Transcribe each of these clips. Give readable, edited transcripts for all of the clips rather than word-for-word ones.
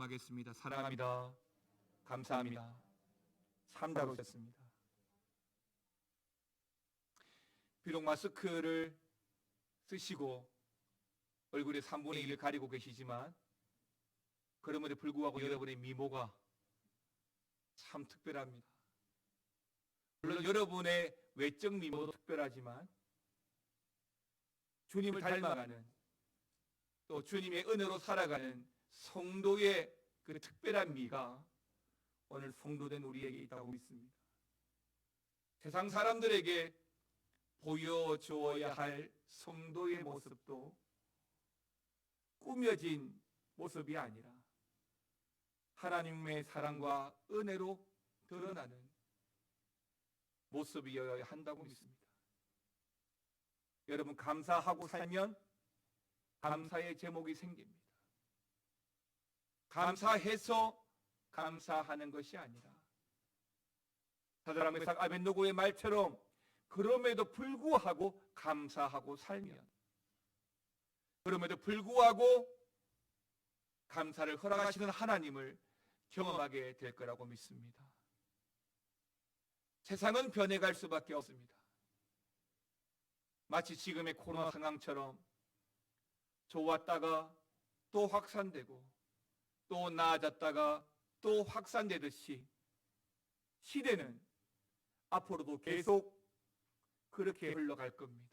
기도하겠습니다. 사랑합니다. 감사합니다. 참 잘 오셨습니다. 비록 마스크를 쓰시고 얼굴의 3분의 1을 가리고 계시지만 그럼에도 불구하고 여러분의 미모가 참 특별합니다. 물론 여러분의 외적 미모도 특별하지만 주님을 닮아가는, 또 주님의 은혜로 살아가는 성도의 그 특별한 미가 오늘 성도된 우리에게 있다고 믿습니다. 세상 사람들에게 보여주어야 할 성도의 모습도 꾸며진 모습이 아니라 하나님의 사랑과 은혜로 드러나는 모습이어야 한다고 믿습니다. 여러분, 감사하고 살면 감사의 제목이 생깁니다. 감사해서 감사하는 것이 아니라 사드락 메삭 아벳느고의 말처럼 그럼에도 불구하고 감사하고 살면, 그럼에도 불구하고 감사를 허락하시는 하나님을 경험하게 될 거라고 믿습니다. 세상은 변해갈 수밖에 없습니다. 마치 지금의 코로나 상황처럼 좋았다가 또 확산되고 또 나아졌다가 또 확산되듯이 시대는 앞으로도 계속 그렇게 흘러갈 겁니다.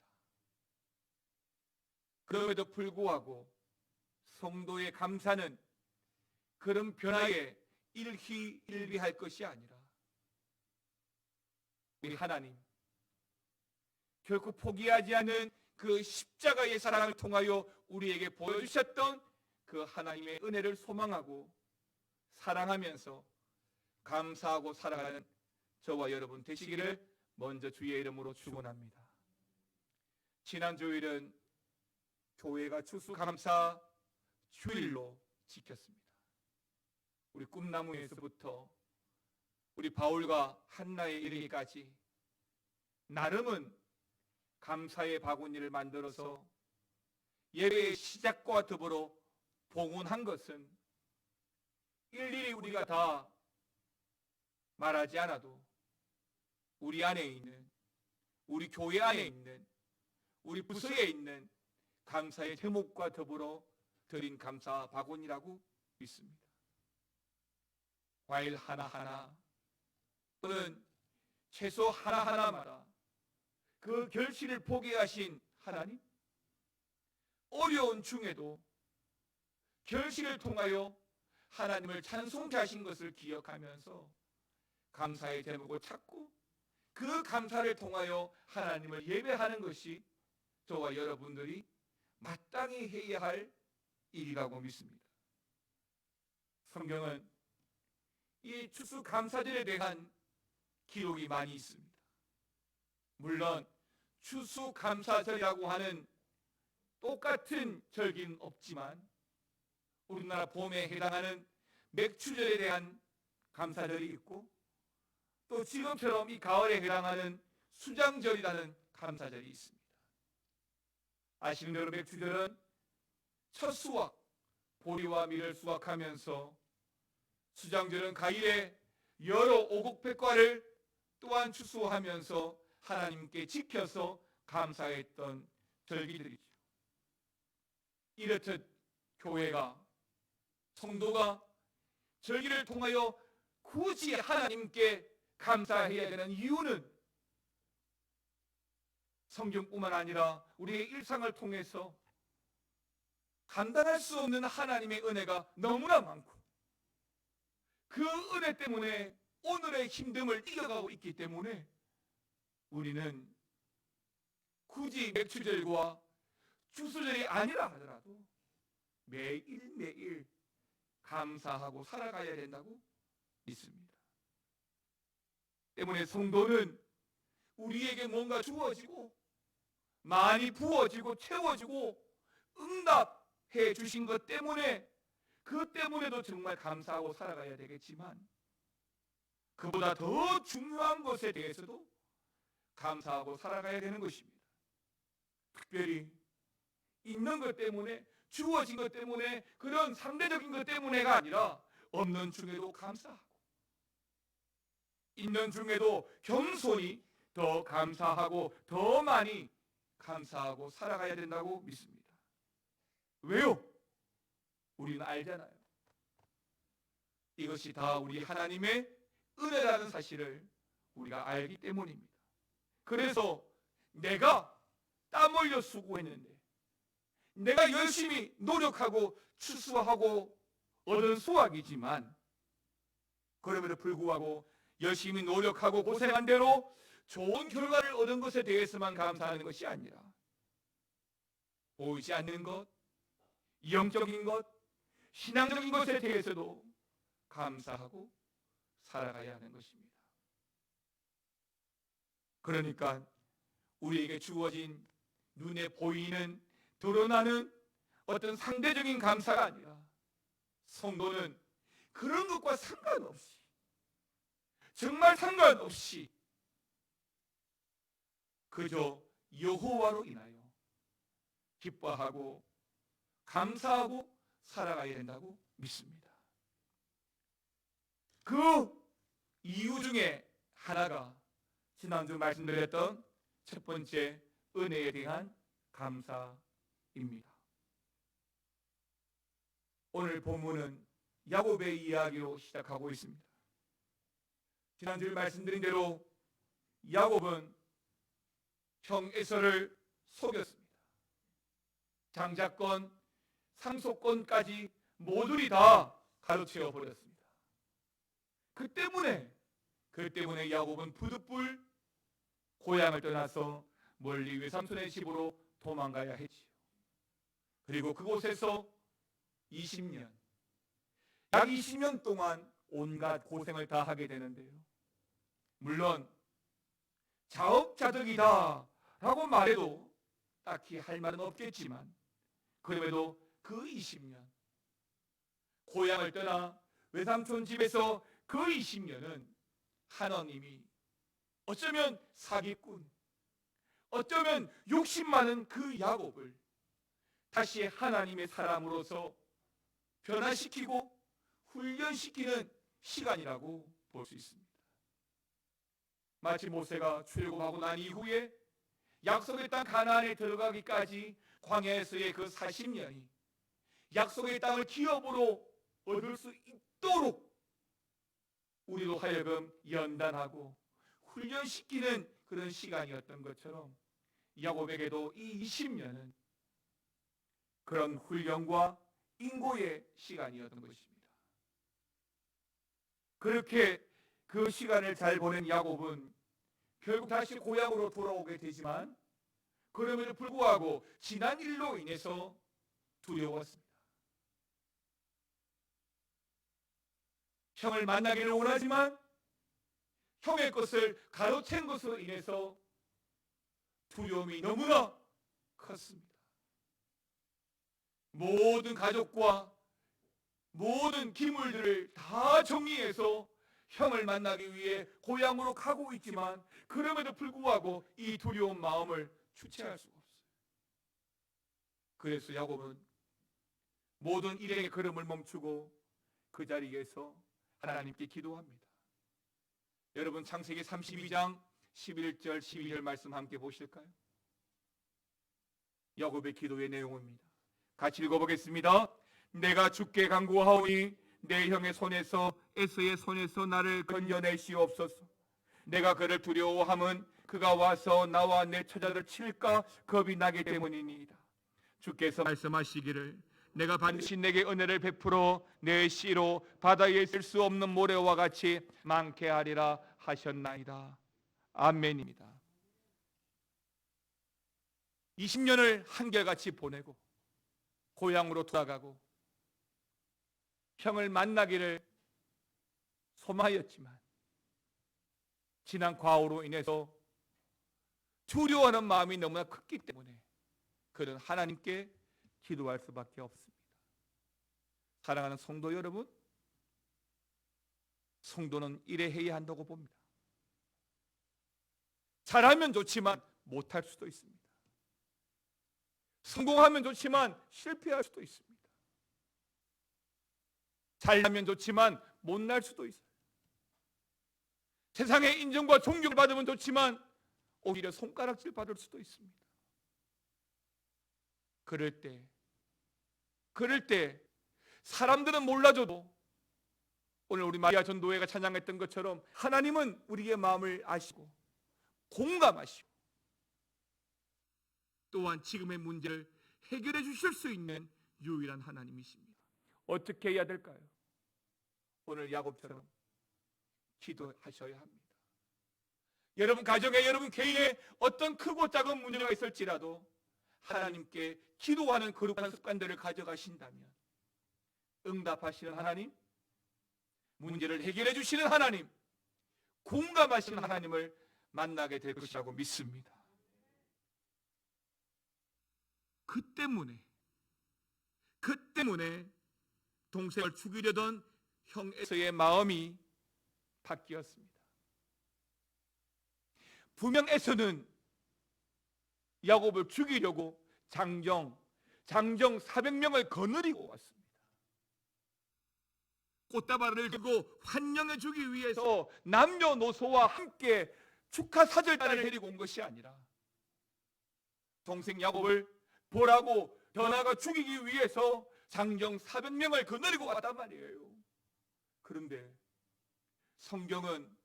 그럼에도 불구하고 성도의 감사는 그런 변화에 일희일비할 것이 아니라 우리 하나님 결코 포기하지 않은 그 십자가의 사랑을 통하여 우리에게 보여주셨던 그 하나님의 은혜를 소망하고 사랑하면서 감사하고 살아가는 저와 여러분 되시기를 먼저 주의 이름으로 축원합니다. 지난 주일은 교회가 추수감사 주일로 지켰습니다. 우리 꿈나무에서부터 우리 바울과 한나에 이르기까지 나름은 감사의 바구니를 만들어서 예배의 시작과 더불어 봉헌한 것은 일일이 우리가 다 말하지 않아도 우리 안에 있는, 우리 교회 안에 있는, 우리 부서에 있는 감사의 제목과 더불어 드린 감사 바구니라고 믿습니다. 과일 하나하나 또는 채소 하나하나마다 그 결실을 보게 하신 하나님, 어려운 중에도 결실을 통하여 하나님을 찬송케 하신 것을 기억하면서 감사의 제목을 찾고 그 감사를 통하여 하나님을 예배하는 것이 저와 여러분들이 마땅히 해야 할 일이라고 믿습니다. 성경은 이 추수감사절에 대한 기록이 많이 있습니다. 물론 추수감사절이라고 하는 똑같은 절기는 없지만 우리나라 봄에 해당하는 맥추절에 대한 감사절이 있고 또 지금처럼 이 가을에 해당하는 수장절이라는 감사절이 있습니다. 아시는 대로 맥추절은 첫 수확, 보리와 밀을 수확하면서 수장절은 가일에 여러 오곡백과를 또한 추수하면서 하나님께 지켜서 감사했던 절기들이죠. 이렇듯 교회가, 성도가 절기를 통하여 굳이 하나님께 감사해야 되는 이유는 성경뿐만 아니라 우리의 일상을 통해서 감당할 수 없는 하나님의 은혜가 너무나 많고 그 은혜 때문에 오늘의 힘듦을 이겨가고 있기 때문에 우리는 굳이 맥추절과 추수절이 아니라 하더라도 매일매일 감사하고 살아가야 된다고 믿습니다. 때문에 성도는 우리에게 뭔가 주어지고 많이 부어지고 채워지고 응답해 주신 것 때문에 그 때문에도 정말 감사하고 살아가야 되겠지만 그보다 더 중요한 것에 대해서도 감사하고 살아가야 되는 것입니다. 특별히 있는 것 때문에 주어진 것 때문에, 그런 상대적인 것 때문에가 아니라 없는 중에도 감사하고 있는 중에도 겸손히 더 감사하고 더 많이 감사하고 살아가야 된다고 믿습니다. 왜요? 우리는 알잖아요. 이것이 다 우리 하나님의 은혜라는 사실을 우리가 알기 때문입니다. 그래서 내가 땀 흘려 수고했는데, 내가 열심히 노력하고 추수하고 얻은 수확이지만, 그럼에도 불구하고 열심히 노력하고 고생한 대로 좋은 결과를 얻은 것에 대해서만 감사하는 것이 아니라 보이지 않는 것, 영적인 것, 신앙적인 것에 대해서도 감사하고 살아가야 하는 것입니다. 그러니까 우리에게 주어진 눈에 보이는, 드러나는 어떤 상대적인 감사가 아니라 성도는 그런 것과 상관없이, 정말 상관없이 그저 여호와로 인하여 기뻐하고 감사하고 살아가야 된다고 믿습니다. 그 이유 중에 하나가 지난주 말씀드렸던 첫 번째 은혜에 대한 감사입니다. 오늘 본문은 야곱의 이야기로 시작하고 있습니다. 지난주에 말씀드린 대로 야곱은 형 에서를 속였습니다. 장자권, 상속권까지 모조리 다 가로채워 버렸습니다. 그 때문에 야곱은 부득불 고향을 떠나서 멀리 외삼촌의 집으로 도망가야 했지요. 그리고 그곳에서 20년, 약 20년 동안 온갖 고생을 다 하게 되는데요. 물론 자업자득이다 라고 말해도 딱히 할 말은 없겠지만, 그럼에도 그 20년, 고향을 떠나 외삼촌 집에서 그 20년은 하나님이 어쩌면 사기꾼, 어쩌면 욕심 많은 그 야곱을 다시 하나님의 사람으로서 변화시키고 훈련시키는 시간이라고 볼 수 있습니다. 마치 모세가 출애굽하고 난 이후에 약속의 땅 가나안에 들어가기까지 광야에서의 그 40년이 약속의 땅을 기업으로 얻을 수 있도록 우리로 하여금 연단하고 훈련시키는 그런 시간이었던 것처럼, 야곱에게도 이 20년은 그런 훈련과 인고의 시간이었던 것입니다. 그렇게 그 시간을 잘 보낸 야곱은 결국 다시 고향으로 돌아오게 되지만, 그럼에도 불구하고 지난 일로 인해서 두려웠습니다. 형을 만나기를 원하지만 형의 것을 가로챈 것으로 인해서 두려움이 너무나 컸습니다. 모든 가족과 모든 기물들을 다 정리해서 형을 만나기 위해 고향으로 가고 있지만, 그럼에도 불구하고 이 두려운 마음을 주체할 수가 없어요. 그래서 야곱은 모든 일행의 걸음을 멈추고 그 자리에서 하나님께 기도합니다. 여러분, 창세기 32장 11절 12절 말씀 함께 보실까요? 야곱의 기도의 내용입니다. 같이 읽어보겠습니다. 내가 주께 간구하오니 내 형의 손에서 에서의 손에서 나를 건져내시옵소서. 내가 그를 두려워함은 그가 와서 나와 내 처자를 칠까 겁이 나기 때문이니이다. 주께서 말씀하시기를 내가 반드시 내게 은혜를 베풀어 내 씨로 바다에 있을 수 없는 모래와 같이 많게 하리라 하셨나이다. 아멘입니다. 20년을 한결같이 보내고 고향으로 돌아가고 형을 만나기를 소망하였지만, 지난 과오로 인해서 두려워하는 마음이 너무나 컸기 때문에 그는 하나님께 기도할 수밖에 없습니다. 사랑하는 성도 여러분, 성도는 이래 해야 한다고 봅니다. 잘하면 좋지만 못할 수도 있습니다. 성공하면 좋지만 실패할 수도 있습니다. 잘나면 좋지만 못날 수도 있어요. 세상의 인정과 존경을 받으면 좋지만 오히려 손가락질 받을 수도 있습니다. 그럴 때 사람들은 몰라줘도 오늘 우리 마리아 전도회가 찬양했던 것처럼 하나님은 우리의 마음을 아시고 공감하시고 또한 지금의 문제를 해결해 주실 수 있는 유일한 하나님이십니다. 어떻게 해야 될까요? 오늘 야곱처럼 기도하셔야 합니다. 여러분 가정에, 여러분 개인에 어떤 크고 작은 문제가 있을지라도 하나님께 기도하는 거룩한 습관들을 가져가신다면 응답하시는 하나님, 문제를 해결해 주시는 하나님, 공감하시는 하나님을 만나게 될 것이라고 믿습니다. 그 때문에 동생을 죽이려던 형 에서의 마음이 바뀌었습니다. 분명 에서는 야곱을 죽이려고 장정 400명을 거느리고 왔습니다. 꽃다발을 들고 환영해 주기 위해서 남녀노소와 함께 축하 사절단을 데리고 온 것이 아니라 동생 야곱을 보라고 더 나아가 죽이기 위해서 장정 400명을 거느리고 왔단 말이에요. 그런데 성경은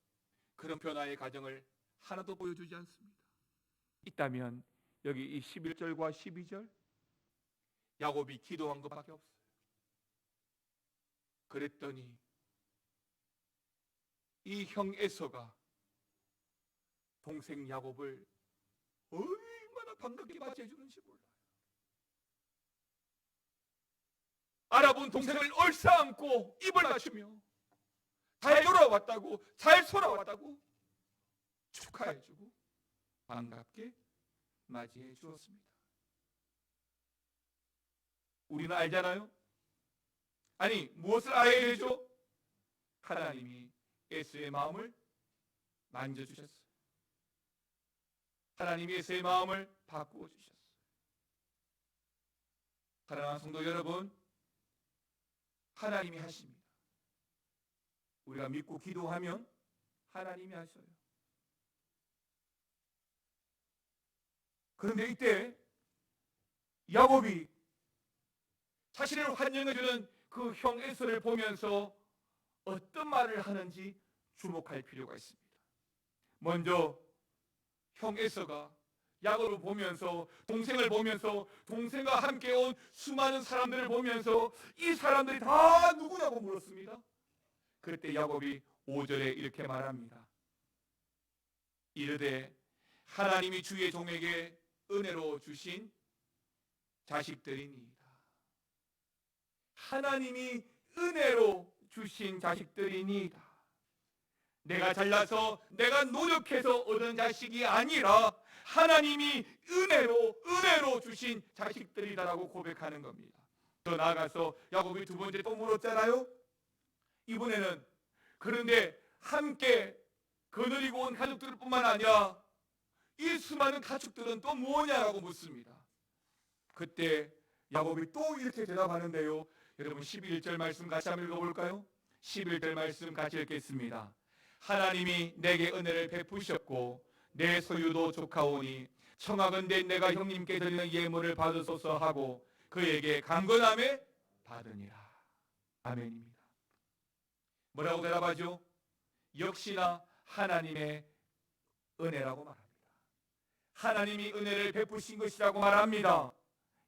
그런 변화의 과정을 하나도 보여주지 않습니다. 있다면 여기 이 11절과 12절 야곱이 기도한 것밖에 없어요. 그랬더니 이 형 에서가 동생 야곱을 얼마나 반갑게 맞이해 주는지 몰라요. 알아본 동생을 얼싸안고 입을 맞추며 잘 돌아왔다고, 잘 돌아왔다고 축하해주고 반갑게 맞이해 주었습니다. 우리는 알잖아요. 아니 무엇을 알아야 되죠? 하나님이 에서의 마음을 만져주셨어요. 하나님이 에서의 마음을 바꾸어 주셨어요. 사랑하는 성도 여러분, 하나님이 하십니다. 우리가 믿고 기도하면 하나님이 하셔요. 그런데 이때 야곱이 자신을 환영해주는 그 형 에서를 보면서 어떤 말을 하는지 주목할 필요가 있습니다. 먼저 형 에서가 야곱을 보면서, 동생을 보면서, 동생과 함께 온 수많은 사람들을 보면서 이 사람들이 다 누구냐고 물었습니다. 그때 야곱이 5절에 이렇게 말합니다. 이르되 하나님이 주의 종에게 은혜로 주신 자식들이니이다. 하나님이 은혜로 주신 자식들이니이다. 내가 잘나서 내가 노력해서 얻은 자식이 아니라 하나님이 은혜로 주신 자식들이다라고 고백하는 겁니다. 더 나아가서 야곱이 두 번째 또 물었잖아요. 이번에는 그런데 함께 거느리고 온 가족들 뿐만 아니라 이 수많은 가축들은 또 무엇냐라고 묻습니다. 그때 야곱이 또 이렇게 대답하는데요. 여러분 11절 말씀 같이 한번 읽어볼까요? 11절 말씀 같이 읽겠습니다. 하나님이 내게 은혜를 베푸셨고 내 소유도 족하오니 청하건대 내가 형님께 드리는 예물을 받으소서 하고 그에게 강건함에 받으니라. 아멘입니다. 뭐라고 대답하죠? 역시나 하나님의 은혜라고 말합니다. 하나님이 은혜를 베푸신 것이라고 말합니다.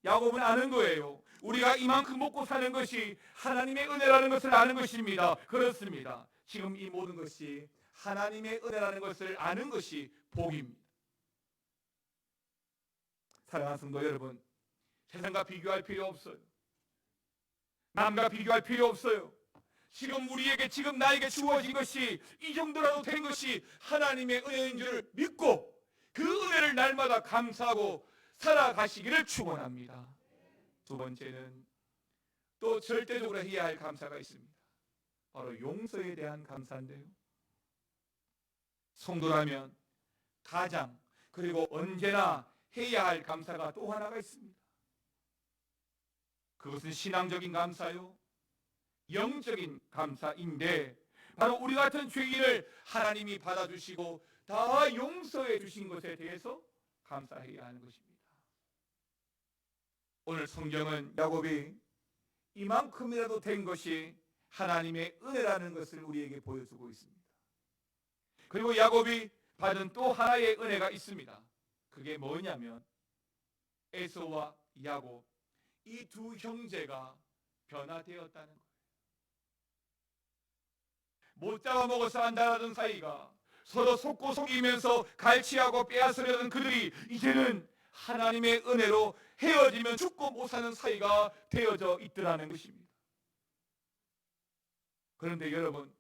야곱은 아는 거예요. 우리가 이만큼 먹고 사는 것이 하나님의 은혜라는 것을 아는 것입니다. 그렇습니다. 지금 이 모든 것이 하나님의 은혜라는 것을 아는 것이 복입니다. 사랑하는 성도 여러분, 세상과 비교할 필요 없어요. 남과 비교할 필요 없어요. 지금 우리에게, 지금 나에게 주어진 것이 이 정도라도 된 것이 하나님의 은혜인 줄 믿고 그 은혜를 날마다 감사하고 살아가시기를 축원합니다. 두 번째는 또 절대적으로 해야 할 감사가 있습니다. 바로 용서에 대한 감사인데요. 성도라면 가장 그리고 언제나 해야 할 감사가 또 하나가 있습니다. 그것은 신앙적인 감사요, 영적인 감사인데 바로 우리 같은 죄인을 하나님이 받아주시고 다 용서해 주신 것에 대해서 감사해야 하는 것입니다. 오늘 성경은 야곱이 이만큼이라도 된 것이 하나님의 은혜라는 것을 우리에게 보여주고 있습니다. 그리고 야곱이 받은 또 하나의 은혜가 있습니다. 그게 뭐냐면 에서와 야곱 이 두 형제가 변화되었다는 거예요. 못 잡아먹어서 안달하던 사이가 서로 속고 속이면서 갈취하고 빼앗으려던 그들이 이제는 하나님의 은혜로 헤어지면 죽고 못 사는 사이가 되어져 있더라는 것입니다. 그런데 여러분,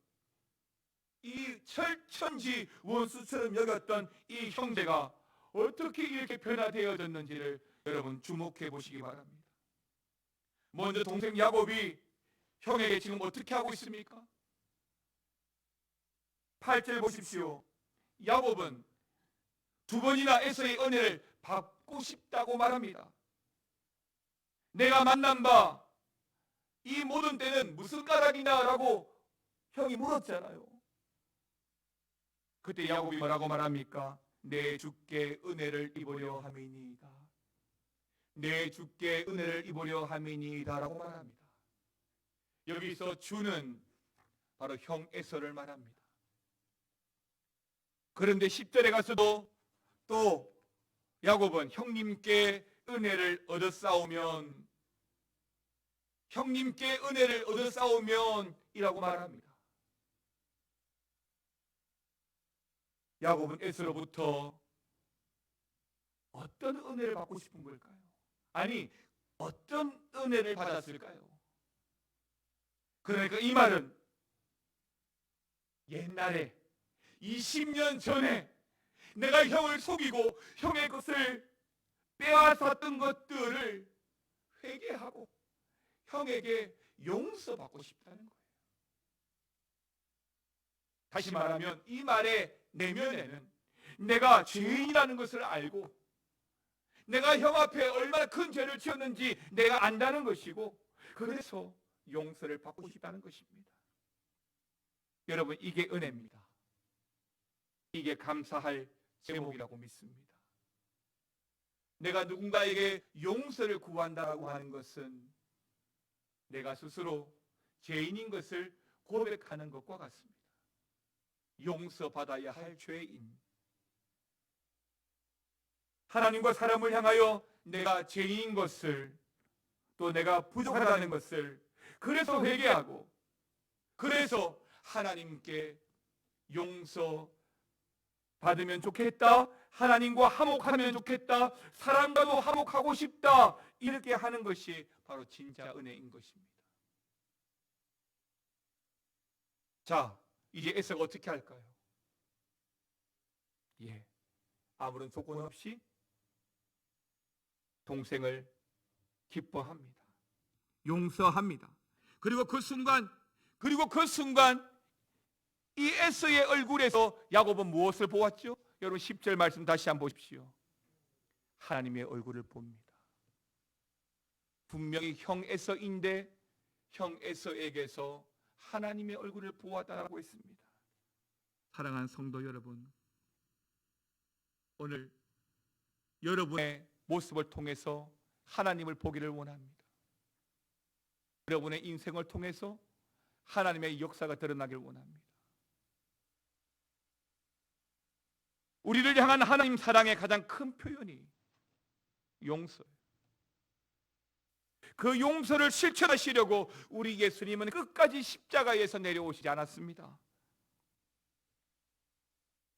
이 철천지 원수처럼 여겼던 이 형제가 어떻게 이렇게 변화되어졌는지를 여러분 주목해 보시기 바랍니다. 먼저 동생 야곱이 형에게 지금 어떻게 하고 있습니까? 8절 보십시오. 야곱은 두 번이나 에서의 은혜를 받고 싶다고 말합니다. 내가 만난 바 이 모든 때는 무슨 까닭이냐 라고 형이 물었잖아요. 그때 야곱이 뭐라고 말합니까? 내 주께 은혜를 입으려 함이니이다. 내 주께 은혜를 입으려 함이니이다 라고 말합니다. 여기서 주는 바로 형 에서를 말합니다. 그런데 10절에 가서도 또 야곱은 형님께 은혜를 얻었사오면 형님께 은혜를 얻었사오면 이라고 말합니다. 야곱은 에서로부터 어떤 은혜를 받고 싶은 걸까요? 아니, 어떤 은혜를 받았을까요? 그러니까 이 말은 옛날에 20년 전에 내가 형을 속이고 형의 것을 빼앗았던 것들을 회개하고 형에게 용서받고 싶다는 거예요. 다시 말하면 이 말의 내면에는 내가 죄인이라는 것을 알고 내가 형 앞에 얼마나 큰 죄를 지었는지 내가 안다는 것이고 그래서 용서를 받고 싶다는 것입니다. 여러분, 이게 은혜입니다. 이게 감사할 제목이라고 믿습니다. 내가 누군가에게 용서를 구한다고 하는 것은 내가 스스로 죄인인 것을 고백하는 것과 같습니다. 용서받아야 할 죄인. 하나님과 사람을 향하여 내가 죄인인 것을 또 내가 부족하다는 것을 그래서 회개하고 그래서 하나님께 용서 받으면 좋겠다, 하나님과 화목하면 좋겠다, 사람과도 화목하고 싶다, 이렇게 하는 것이 바로 진짜 은혜인 것입니다. 자, 이제 에서가 어떻게 할까요? 아무런 조건 없이 동생을 기뻐합니다. 용서합니다. 그리고 그 순간 이 에서의 얼굴에서 야곱은 무엇을 보았죠? 여러분 10절 말씀 다시 한번 보십시오. 하나님의 얼굴을 봅니다. 분명히 형 에서인데 형 에서에게서 하나님의 얼굴을 보았다라고 했습니다. 사랑하는 성도 여러분, 오늘 여러분의 모습을 통해서 하나님을 보기를 원합니다. 여러분의 인생을 통해서 하나님의 역사가 드러나길 원합니다. 우리를 향한 하나님 사랑의 가장 큰 표현이 용서예요. 그 용서를 실천하시려고 우리 예수님은 끝까지 십자가에서 내려오시지 않았습니다.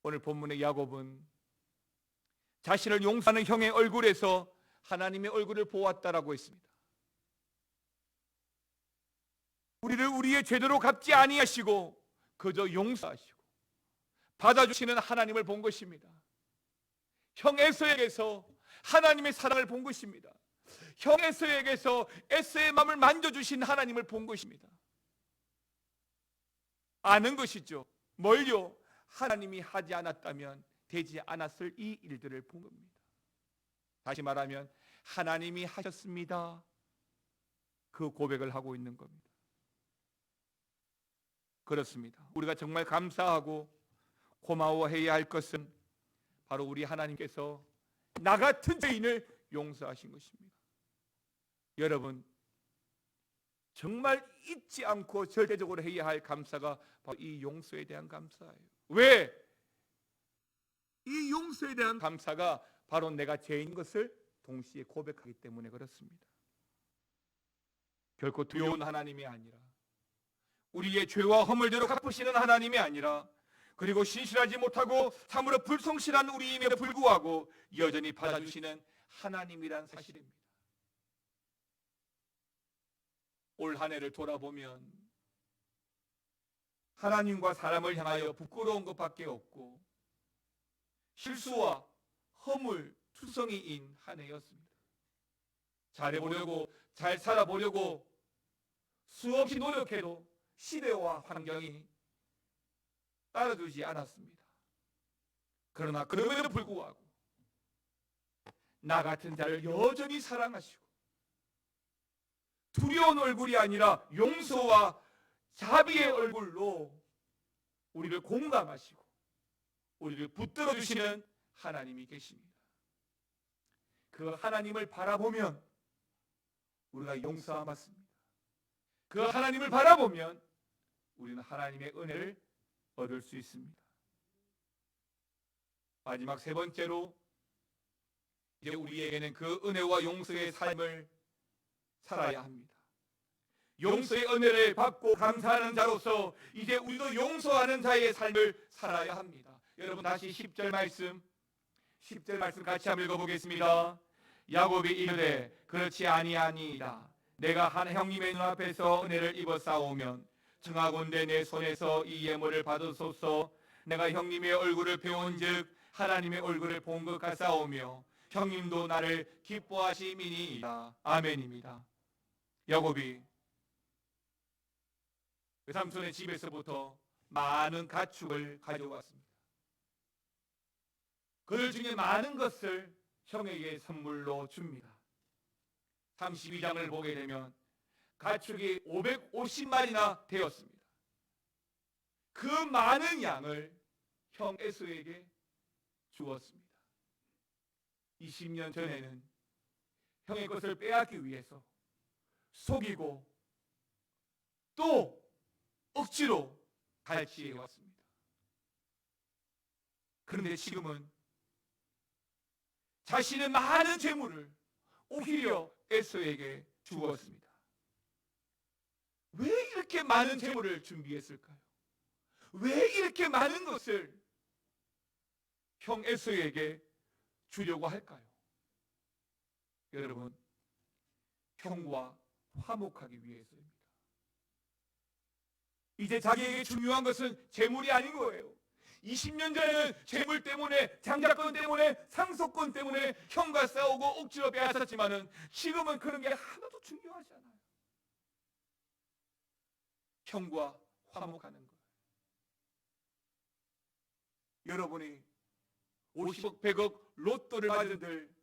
오늘 본문의 야곱은 자신을 용서하는 형의 얼굴에서 하나님의 얼굴을 보았다라고 했습니다. 우리를 우리의 죄대로 갚지 아니하시고 그저 용서하시고 받아주시는 하나님을 본 것입니다. 형 에서에게서 하나님의 사랑을 본 것입니다. 형 에서에게서 에서의 마음을 만져주신 하나님을 본 것입니다. 아는 것이죠. 뭘요? 하나님이 하지 않았다면 되지 않았을 이 일들을 본 겁니다. 다시 말하면 하나님이 하셨습니다. 그 고백을 하고 있는 겁니다. 그렇습니다. 우리가 정말 감사하고 고마워해야 할 것은 바로 우리 하나님께서 나 같은 죄인을 용서하신 것입니다. 여러분, 정말 잊지 않고 절대적으로 해야 할 감사가 바로 이 용서에 대한 감사예요. 왜? 이 용서에 대한 감사가 바로 내가 죄인 것을 동시에 고백하기 때문에 그렇습니다. 결코 두려운 하나님이 아니라, 우리의 죄와 허물대로 갚으시는 하나님이 아니라, 그리고 신실하지 못하고 참으로 불성실한 우리임에도 불구하고 여전히 받아주시는 하나님이란 사실입니다. 올 한 해를 돌아보면 하나님과 사람을 향하여 부끄러운 것밖에 없고 실수와 허물 투성이인 한 해였습니다. 잘해보려고, 잘 살아보려고 수없이 노력해도 시대와 환경이 따라주지 않았습니다. 그러나 그럼에도 불구하고 나 같은 자를 여전히 사랑하시고 두려운 얼굴이 아니라 용서와 자비의 얼굴로 우리를 공감하시고 우리를 붙들어 주시는 하나님이 계십니다. 그 하나님을 바라보면 우리가 용서함 받습니다. 그 하나님을 바라보면 우리는 하나님의 은혜를 얻을 수 있습니다. 마지막 세 번째로, 이제 우리에게는 그 은혜와 용서의 삶을 살아야 합니다. 용서의 은혜를 받고 감사하는 자로서 이제 우리도 용서하는 자의 삶을 살아야 합니다. 여러분, 다시 10절 말씀 같이 한번 읽어보겠습니다. 야곱이 이르되 그렇지 아니하니이다. 내가 한 형님의 눈앞에서 은혜를 입어 싸우면 청하건대 내 손에서 이 예물을 받으소서. 내가 형님의 얼굴을 배운즉 하나님의 얼굴을 본 것 같사오며 형님도 나를 기뻐하심이니이다. 아멘입니다. 야곱이 외삼촌의 집에서부터 많은 가축을 가져왔습니다. 그 중에 많은 것을 형에게 선물로 줍니다. 32장을 보게 되면 가축이 550마리나 되었습니다. 그 많은 양을 형 에서에게 주었습니다. 20년 전에는 형의 것을 빼앗기 위해서 속이고 또 억지로 갈취해 왔습니다. 그런데 지금은 자신의 많은 재물을 오히려 에서에게 주었습니다. 왜 이렇게 많은 재물을 준비했을까요? 왜 이렇게 많은 것을 형 에서에게 주려고 할까요? 여러분, 형과 화목하기 위해서입니다. 이제 자기에게 중요한 것은 재물이 아닌 거예요. 20년 전에는 재물 때문에, 장자권 때문에, 상속권 때문에 형과 싸우고 억지로 빼앗았지만은 지금은 그런 게 하나도 중요하지 않아요. 형과 화목하는 거예요. 여러분이 50억, 100억 로또를 받은들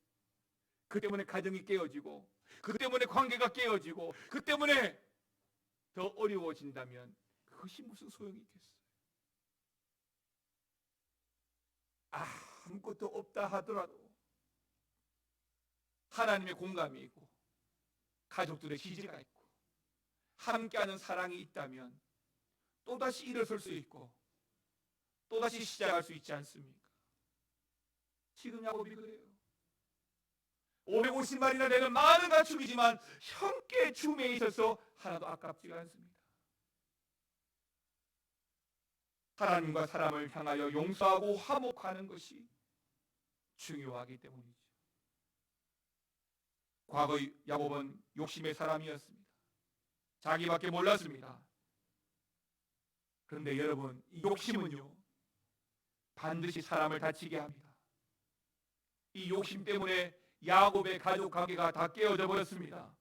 그 때문에 가정이 깨어지고 그 때문에 관계가 깨어지고 그 때문에 더 어려워진다면 그것이 무슨 소용이 있겠어요? 아무것도 없다 하더라도 하나님의 공감이 있고 가족들의 지지가 있고 함께하는 사랑이 있다면 또다시 일어설 수 있고 또다시 시작할 수 있지 않습니까? 지금 야곱이 그래요. 550마리나 되는 많은 가축이지만 형께 줌에 있어서 하나도 아깝지가 않습니다. 하나님과 사람을 향하여 용서하고 화목하는 것이 중요하기 때문이죠. 과거 야곱은 욕심의 사람이었습니다. 자기밖에 몰랐습니다. 그런데 여러분, 이 욕심은요 반드시 사람을 다치게 합니다. 이 욕심 때문에 야곱의 가족 관계가 다 깨어져 버렸습니다.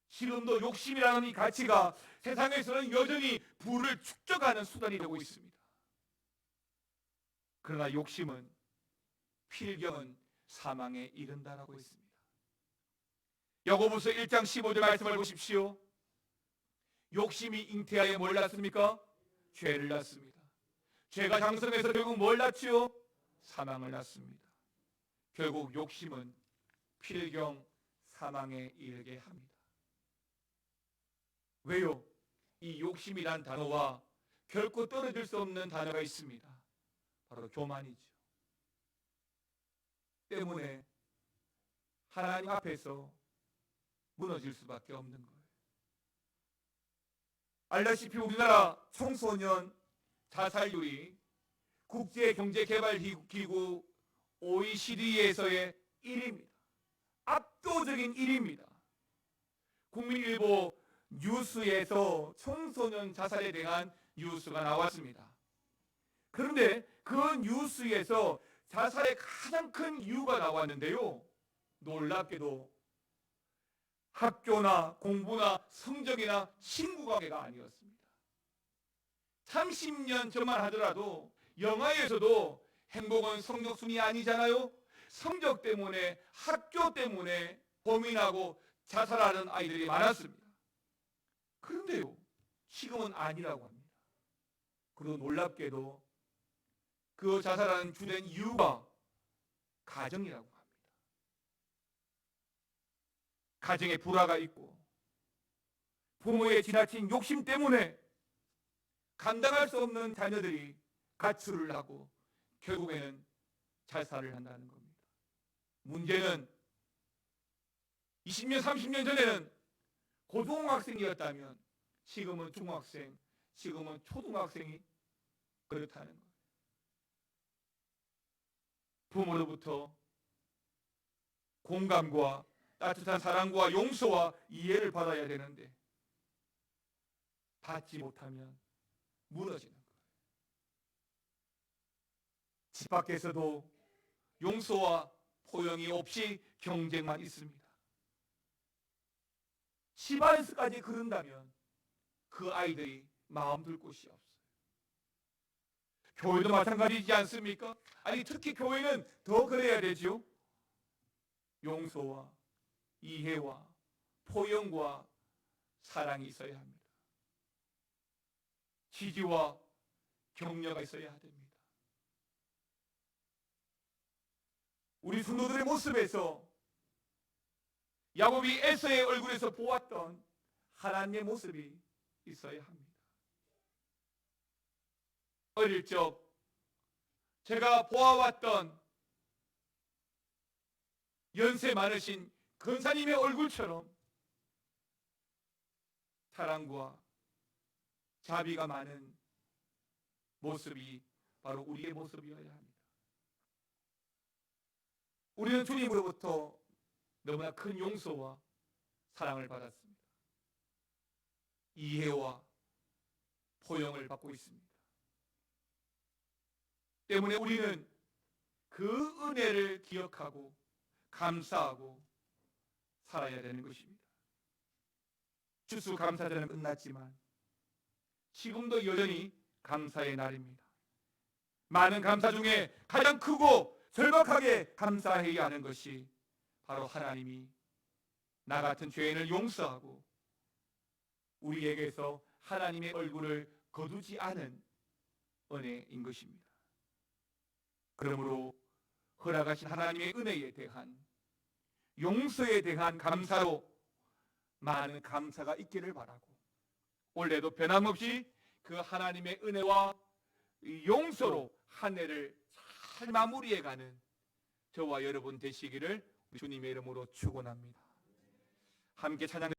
지금도 욕심이라는 이 가치가 세상에서는 여전히 부를 축적하는 수단이 되고 있습니다. 그러나 욕심은 필경은 사망에 이른다라고 했습니다. 야고보서 1장 15절 말씀을 보십시오. 욕심이 잉태하여 뭘 낳습니까? 죄를 낳습니다. 죄가 장성해서 결국 뭘 낳지요? 사망을 낳습니다. 결국 욕심은 필경 사망에 이르게 합니다. 왜요? 이 욕심이란 단어와 결코 떨어질 수 없는 단어가 있습니다. 바로 교만이죠. 때문에 하나님 앞에서 무너질 수밖에 없는 거예요. 알다시피 우리나라 청소년 자살률이 국제경제개발기구 OECD에서의 1위입니다. 압도적인 1위입니다. 국민일보 뉴스에서 청소년 자살에 대한 뉴스가 나왔습니다. 그런데 그 뉴스에서 자살의 가장 큰 이유가 나왔는데요. 놀랍게도 학교나 공부나 성적이나 친구 관계가 아니었습니다. 30년 전만 하더라도 영화에서도 행복은 성적순이 아니잖아요. 성적 때문에, 학교 때문에 고민하고 자살하는 아이들이 많았습니다. 그런데요, 지금은 아니라고 합니다. 그리고 놀랍게도 그 자살하는 주된 이유가 가정이라고 합니다. 가정에 불화가 있고 부모의 지나친 욕심 때문에 감당할 수 없는 자녀들이 가출을 하고 결국에는 자살을 한다는 겁니다. 문제는 20년, 30년 전에는 고등학생이었다면 지금은 중학생, 지금은 초등학생이 그렇다는 거예요. 부모로부터 공감과 따뜻한 사랑과 용서와 이해를 받아야 되는데 받지 못하면 무너지는 거예요. 집 밖에서도 용서와 포용이 없이 경쟁만 있습니다. 집안에서까지 그런다면 그 아이들이 마음 둘 곳이 없어요. 교회도 마찬가지지 않습니까? 아니 특히 교회는 더 그래야 되죠. 용서와 이해와 포용과 사랑이 있어야 합니다. 지지와 격려가 있어야 됩니다. 우리 성도들의 모습에서 야곱이 에서의 얼굴에서 보았던 하나님의 모습이 있어야 합니다. 어릴 적 제가 보아왔던 연세 많으신 근사님의 얼굴처럼 사랑과 자비가 많은 모습이 바로 우리의 모습이어야 합니다. 우리는 주님으로부터 너무나 큰 용서와 사랑을 받았습니다. 이해와 포용을 받고 있습니다. 때문에 우리는 그 은혜를 기억하고 감사하고 살아야 되는 것입니다. 추수감사절은 끝났지만 지금도 여전히 감사의 날입니다. 많은 감사 중에 가장 크고 절박하게 감사해야 하는 것이 바로 하나님이 나 같은 죄인을 용서하고 우리에게서 하나님의 얼굴을 거두지 않은 은혜인 것입니다. 그러므로 허락하신 하나님의 은혜에 대한 용서에 대한 감사로 많은 감사가 있기를 바라고 올해도 변함없이 그 하나님의 은혜와 용서로 한 해를 잘 마무리해가는 저와 여러분 되시기를 주님의 이름으로 축원합니다. 함께 찬양